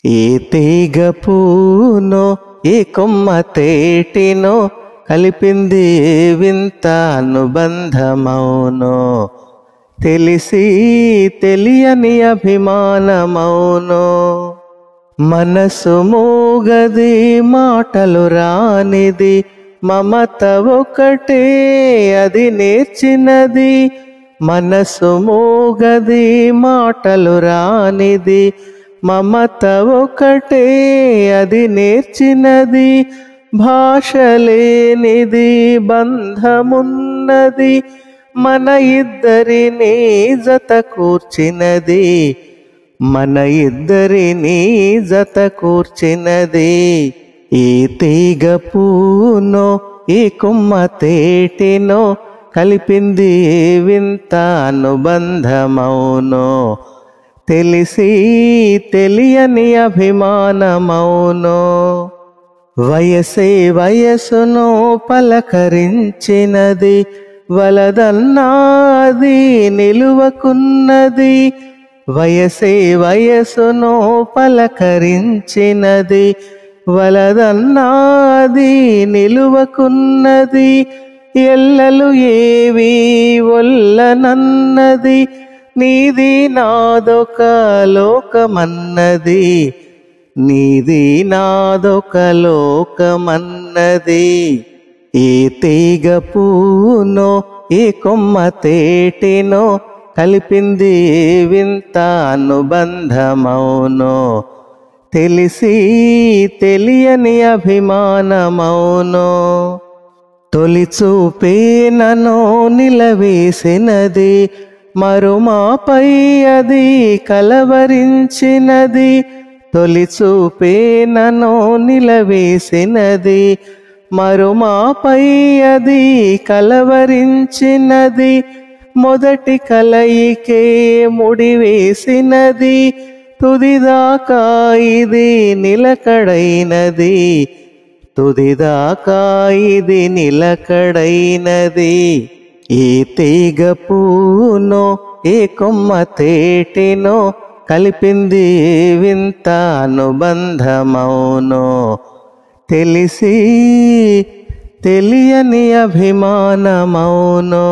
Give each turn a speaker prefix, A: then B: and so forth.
A: ఏ తీగ పూనో ఏ కొమ్మ తేటినో కలిపింది ఏ వింత అనుబంధమౌనో తెలిసి తెలియని అభిమానమౌనో మనసు మూగది మాటలు రానిది మమత ఒకటే అది నేర్చినది మనసు మూగది మాటలు రానిది మమత ఒకటే అది నేర్చినది భాష లేనిది బంధమున్నది మన ఇద్దరిని జత కూర్చినది మన ఇద్దరిని జత కూర్చినది ఏ తీగ పూనో ఏ కొమ్మ తేటినో కలిపింది ఏ వింత అనుబంధమౌనో తెలిసి తెలియని అభిమానమౌనో వయసే వయసును పలకరించినది వలదన్నాది నిలువకున్నది వయసే వయసును పలకరించినది వలదన్నాది నిలువకున్నది ఎల్లలు ఏవి ఒల్లనన్నది నీది నాదొక లోకమన్నది నీది నాదొక లోకమన్నది ఏ తీగ పూనో ఏ కొమ్మ తేటినో కలిపింది ఏ వింత అనుబంధమౌనో తెలిసి తెలియని అభిమానమౌనో తొలి చూపే నన్ను నిలవేసినది మరుమాపై అది కలవరించినది తొలి చూపే నన్ను నిలవేసినది మరుమాపై అది కలవరించినది మొదటి కలయికే ముడివేసినది తుదిదాకా ఇది నిలకడైనది తుదిదాకా ఇది నిలకడైనది ఏ తీగ పూనో ఏ కొమ్మ తేటినో కలిపింది ఏ వింత అనుబంధమౌనో తెలిసి తెలియని అభిమానమౌనో